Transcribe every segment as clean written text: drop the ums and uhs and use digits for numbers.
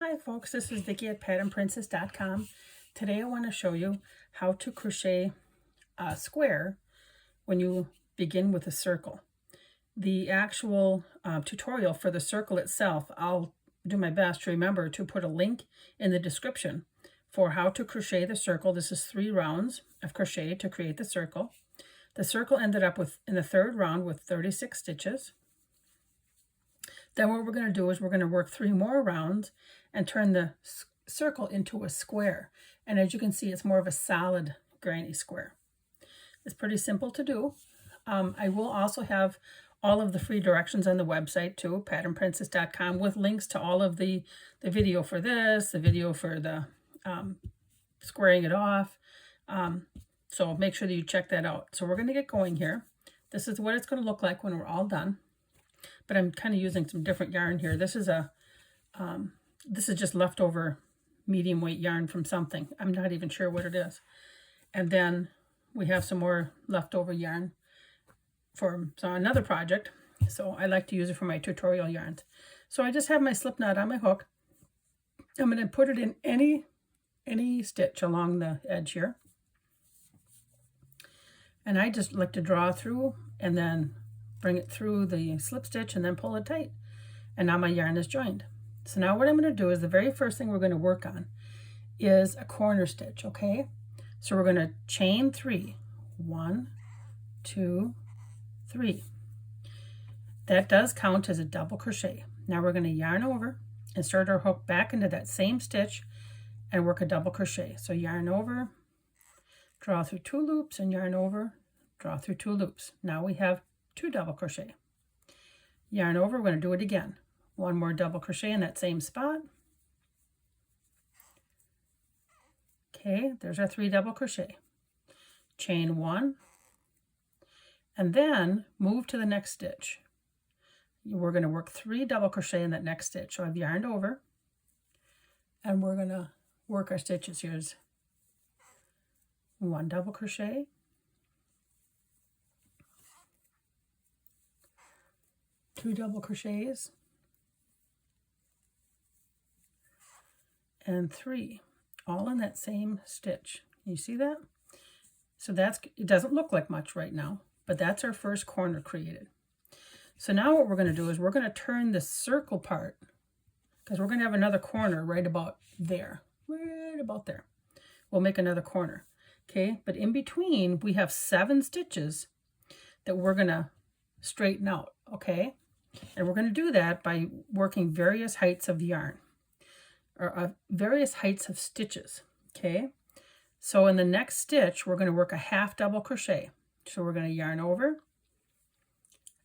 Hi folks, this is Vicki at patternprincess.com. Today I want to show you how to crochet a square when you begin with a circle. The actual tutorial for the circle itself, I'll do my best to remember to put a link in the description for how to crochet the circle. This is 3 rounds of crochet to create the circle. The circle ended up with in the 3rd round with 36 stitches. Then what we're going to do is we're going to work 3 more rounds and turn the circle into a square. And as you can see, it's more of a solid granny square. It's pretty simple to do. I will also have all of the free directions on the website too, patternprincess.com, with links to all of the video for this, the video for the squaring it off. So make sure that you check that out. So we're going to get going here. This is what it's going to look like when we're all done. But I'm kind of using some different yarn here. This is just leftover medium weight yarn from something. I'm not even sure what it is. And then we have some more leftover yarn for another project. So I like to use it for my tutorial yarns. So I just have my slip knot on my hook. I'm going to put it in any stitch along the edge here. And I just like to draw through and then bring it through the slip stitch and then pull it tight. And now my yarn is joined. So now what I'm going to do is the very first thing we're going to work on is a corner stitch, okay? So we're going to chain 3. 1, 2, 3. That does count as a double crochet. Now we're going to yarn over, insert our hook back into that same stitch and work a double crochet. So yarn over, draw through 2 loops and yarn over, draw through 2 loops. Now we have 2 double crochet. Yarn over, we're going to do it again. 1 more double crochet in that same spot. Okay, there's our 3 double crochet. Chain 1, and then move to the next stitch. We're going to work 3 double crochet in that next stitch. So I've yarned over, and we're going to work our stitches. Here's 1 double crochet, 2 double crochets, and 3, all in that same stitch. You see that? So it doesn't look like much right now, but that's our first corner created. So now what we're going to do is we're going to turn the circle part, because we're going to have another corner right about there. Right about there. We'll make another corner. Okay, but in between we have 7 stitches that we're going to straighten out. Okay, and we're going to do that by working various heights of yarn, or various heights of stitches. Okay, so in the next stitch we're going to work a half double crochet. So we're going to yarn over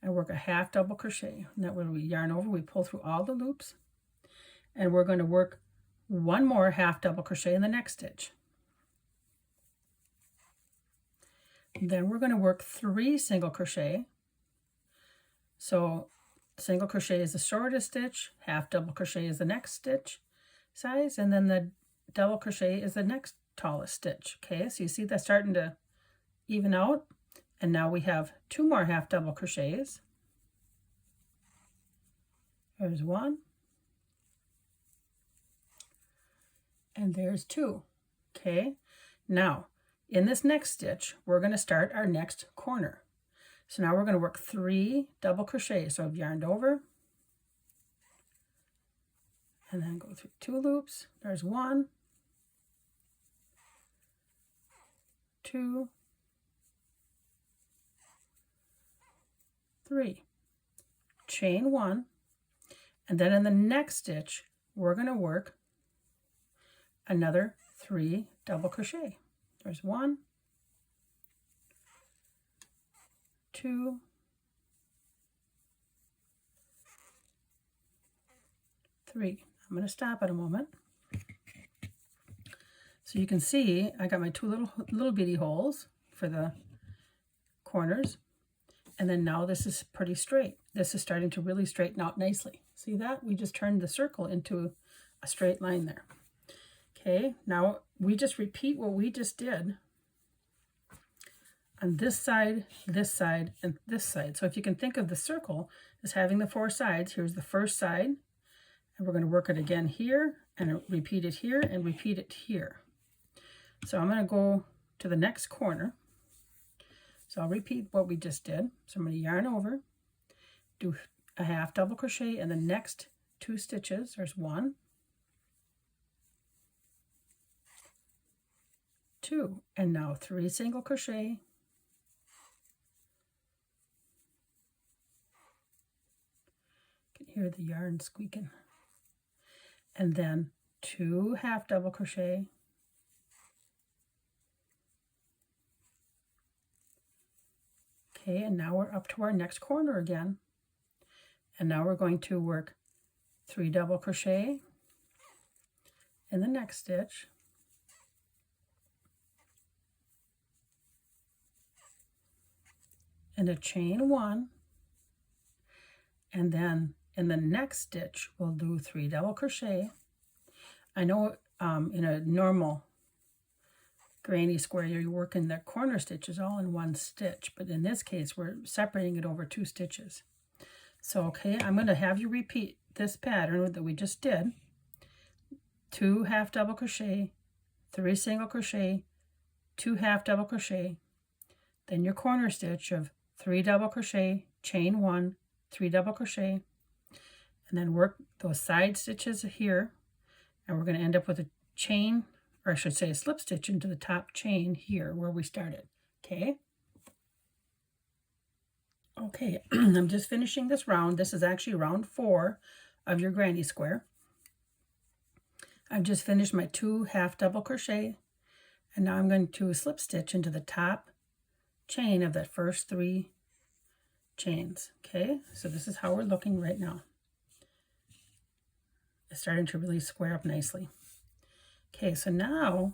and work a half double crochet. And that when we yarn over, we pull through all the loops, and we're going to work 1 more half double crochet in the next stitch. Then we're going to work 3 single crochet. So single crochet is the shortest stitch, half double crochet is the next stitch size, and then the double crochet is the next tallest stitch. Okay, so you see that's starting to even out. And now we have 2 more half double crochets. There's 1. And there's 2. Okay, now in this next stitch, we're going to start our next corner. So now we're going to work 3 double crochets. So I've yarned over and then go through 2 loops. There's 1, 2, 3. Chain 1, and then in the next stitch we're going to work another 3 double crochet. There's 1, 2, 3. I'm going to stop at a moment. So you can see I got my 2 little bitty holes for the corners. And then now this is pretty straight. This is starting to really straighten out nicely. See that? We just turned the circle into a straight line there. Okay, now we just repeat what we just did on this side, and this side. So if you can think of the circle as having the 4 sides, here's the first side, And we're going to work it again here, and repeat it here, and repeat it here. So I'm going to go to the next corner. So I'll repeat what we just did. So I'm going to yarn over, do a half double crochet in the next 2 stitches. There's 1, 2, and now 3 single crochet, you can hear the yarn squeaking, and then 2 half double crochet, okay, and now we're up to our next corner again, and now we're going to work 3 double crochet in the next stitch, and a chain 1, and then in the next stitch we'll do 3 double crochet. I know in a normal granny square you're working the corner stitches all in 1 stitch, but in this case we're separating it over 2 stitches. So okay, I'm going to have you repeat this pattern that we just did. 2 half double crochet, 3 single crochet, 2 half double crochet, then your corner stitch of 3 double crochet, chain 1, 3 double crochet, and then work those side stitches here, and we're going to end up with a chain, or I should say a slip stitch into the top chain here where we started. Okay, I'm just finishing this round. This is actually round 4 of your granny square. I've just finished my 2 half double crochet, and now I'm going to slip stitch into the top chain of that first 3 chains. Okay, so this is how we're looking right now. It's starting to really square up nicely. Okay, so now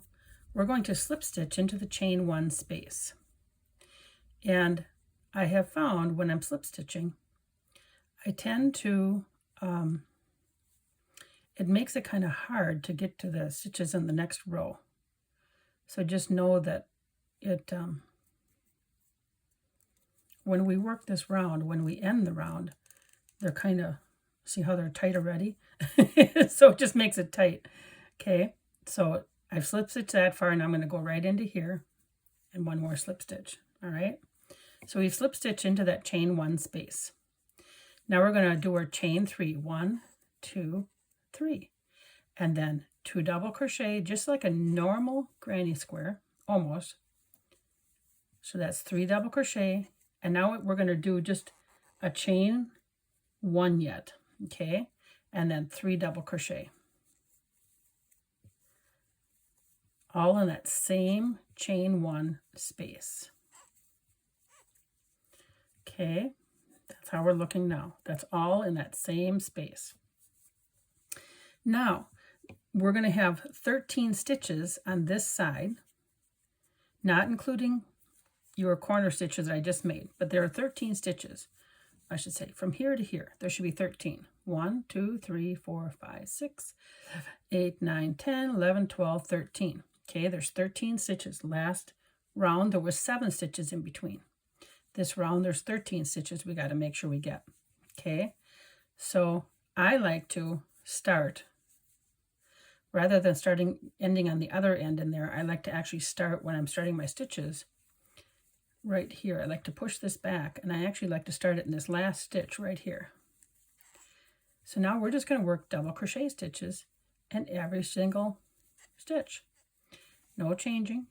we're going to slip stitch into the chain 1 space. And I have found when I'm slip stitching, I tend to, it makes it kind of hard to get to the stitches in the next row. So just know that it, when we work this round, when we end the round, they're kind of, see how they're tight already? So it just makes it tight. Okay, so I've slip stitched that far, and I'm going to go right into here and 1 more slip stitch. All right, so we've slip stitched into that chain 1 space. Now we're going to do our chain 3, 1, 2, 3, and then 2 double crochet, just like a normal granny square, almost. So that's 3 double crochet, and now we're going to do just a chain 1 yet, okay, and then 3 double crochet, all in that same chain 1 space. Okay, that's how we're looking now. That's all in that same space. Now we're going to have 13 stitches on this side, not including your corner stitches that I just made, but there are 13 stitches. I should say from here to here, there should be 13. 1, 2, 3, 4, 5, 6, 7, 8, 9, 10, 11, 12, 13. Okay, there's 13 stitches. Last round, there was 7 stitches in between. This round, there's 13 stitches we got to make sure we get. Okay, so I like to start, rather than ending on the other end in there, I like to actually start when I'm starting my stitches right here. I like to push this back, and I actually like to start it in this last stitch right here. So now we're just going to work double crochet stitches in every single stitch. No changing.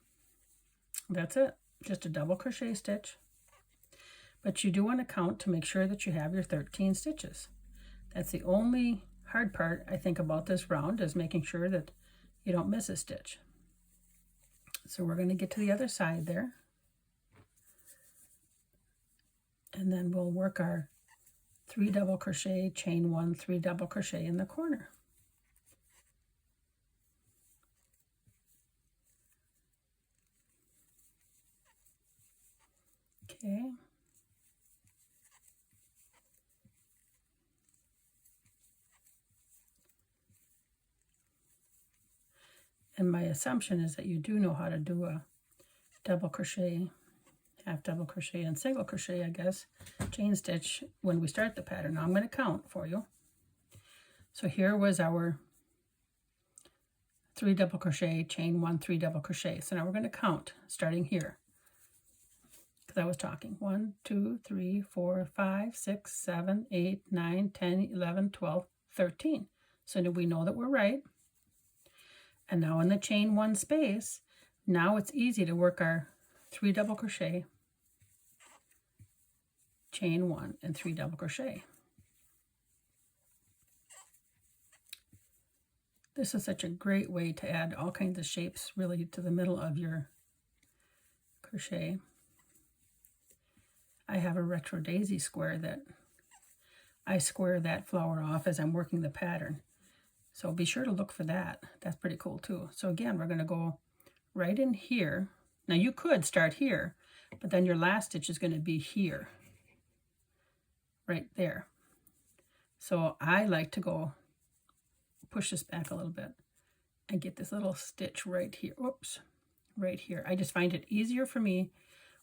That's it. Just a double crochet stitch. But you do want to count to make sure that you have your 13 stitches. That's the only hard part, I think, about this round, is making sure that you don't miss a stitch. So we're going to get to the other side there. And then we'll work our 3 double crochet, chain 1, 3 double crochet in the corner. Okay. And my assumption is that you do know how to do a double crochet, half double crochet, and single crochet, I guess, chain stitch when we start the pattern. Now I'm going to count for you. So here was our 3 double crochet, chain 1, 3 double crochet. So now we're going to count starting here, because I was talking. 1, 2, 3, 4, 5, 6, 7, 8, 9, 10, 11, 12, 13. So do we know that we're right? And now in the chain 1 space, now it's easy to work our 3 double crochet, chain 1, and 3 double crochet. This is such a great way to add all kinds of shapes really to the middle of your crochet. I have a retro daisy square that I square that flower off as I'm working the pattern. So be sure to look for that. That's pretty cool too. So again, we're going to go right in here. Now you could start here, but then your last stitch is going to be here, right there. So I like to go push this back a little bit and get this little stitch right here. Oops, right here. I just find it easier for me,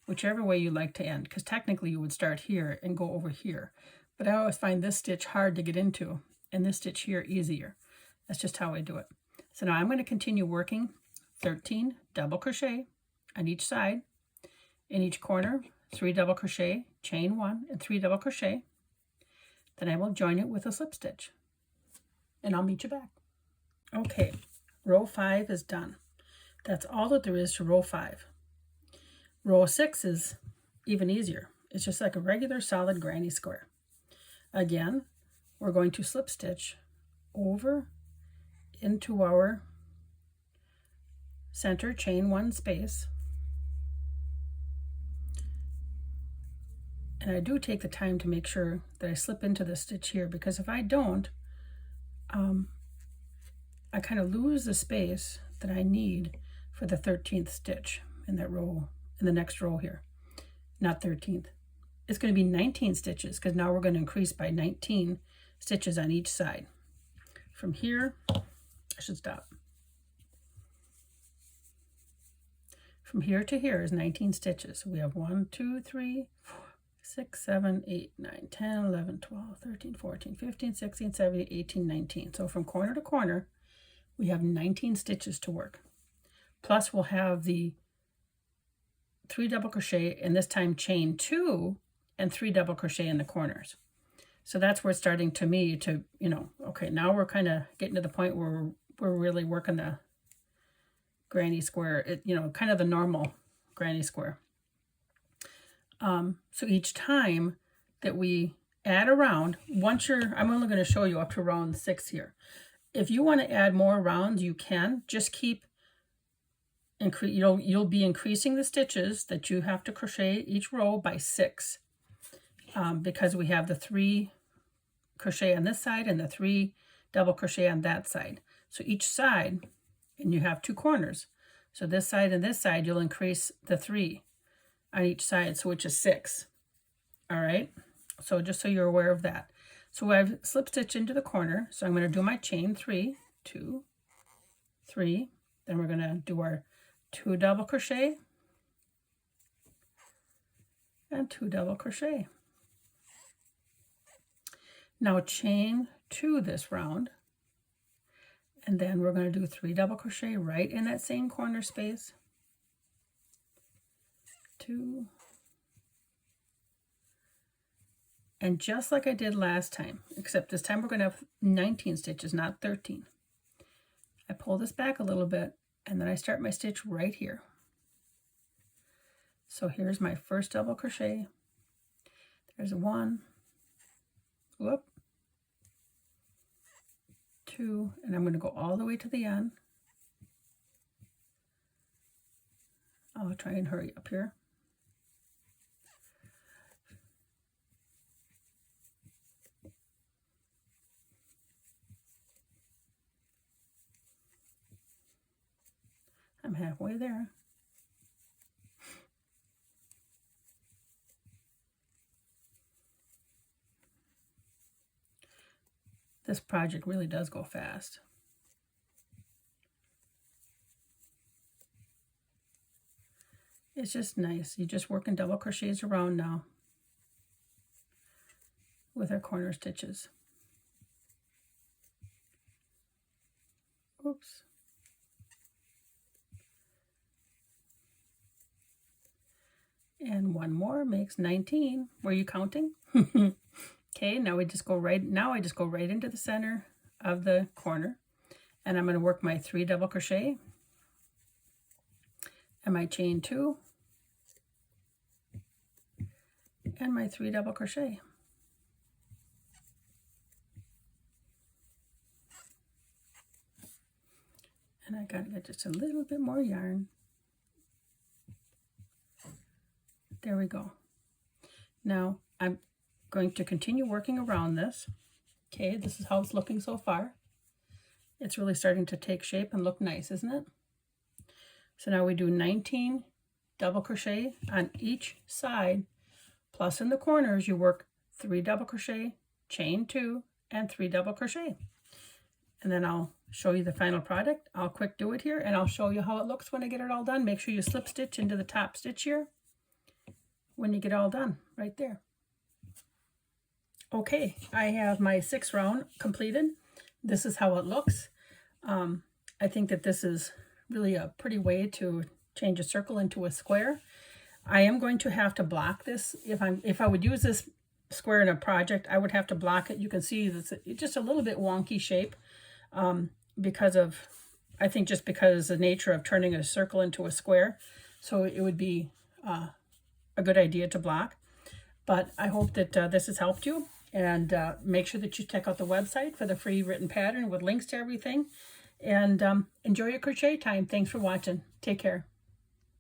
whichever way you like to end, because technically you would start here and go over here. But I always find this stitch hard to get into and this stitch here easier. That's just how I do it. So now I'm going to continue working 13 double crochet on each side. In each corner, 3 double crochet, chain 1, and 3 double crochet. Then I will join it with a slip stitch. And I'll meet you back. Okay, row 5 is done. That's all that there is to row 5. Row 6 is even easier. It's just like a regular solid granny square. Again, we're going to slip stitch over into our center chain 1 space. And I do take the time to make sure that I slip into the stitch here, because if I don't, I kind of lose the space that I need for the 13th stitch in that row, in the next row here. Not 13th. It's going to be 19 stitches, because now we're going to increase by 19 stitches on each side. From here, I should stop. From here to here is 19 stitches. We have 1, 2, 3, 4, 6, 7, 8, 9, 10, 11, 12, 13, 14, 15, 16, 17, 18, 19. So from corner to corner, we have 19 stitches to work. Plus we'll have the 3 double crochet, and this time chain 2 and 3 double crochet in the corners. So that's where it's starting to me to, okay, now we're kind of getting to the point where we're really working the granny square, kind of the normal granny square. So each time that we add a round, I'm only going to show you up to round 6 here. If you want to add more rounds, you can. Just keep, you'll be increasing the stitches that you have to crochet each row by 6, because we have the 3 crochet on this side and the 3 double crochet on that side. So each side, and you have 2 corners. So this side and this side, you'll increase the 3 on each side, so which is 6. All right, so just so you're aware of that. So I've slip stitched into the corner, so I'm going to do my chain 3, 2, 3. Then we're going to do our 2 double crochet and 2 double crochet. Now chain 2 this round, and then we're going to do 3 double crochet right in that same corner space. 2, and just like I did last time, except this time we're going to have 19 stitches, not 13. I pull this back a little bit, and then I start my stitch right here. So here's my first double crochet. There's 1, whoop, 2, and I'm going to go all the way to the end. I'll try and hurry up here. I'm halfway there. This project really does go fast. It's just nice. You're just working double crochets around now with our corner stitches. Oops. And one more makes 19. Were you counting? Okay, now I just go right into the center of the corner, and I'm going to work my 3 double crochet and my chain 2 and my 3 double crochet. And I got to get just a little bit more yarn. There we go. Now I'm going to continue working around this. Okay, this is how it's looking so far. It's really starting to take shape and look nice, isn't it? So now we do 19 double crochet on each side, plus in the corners you work 3 double crochet, chain 2, and 3 double crochet. And then I'll show you the final product. I'll quick do it here, and I'll show you how it looks when I get it all done. Make sure you slip stitch into the top stitch here when you get all done, right there. Okay, I have my 6th round completed. This is how it looks. I think that this is really a pretty way to change a circle into a square. I am going to have to block this. If I would use this square in a project, I would have to block it. You can see it's just a little bit wonky shape because of the nature of turning a circle into a square. So it would be a good idea to block. But I hope that this has helped you, and make sure that you check out the website for the free written pattern with links to everything, and enjoy your crochet time. Thanks for watching. Take care.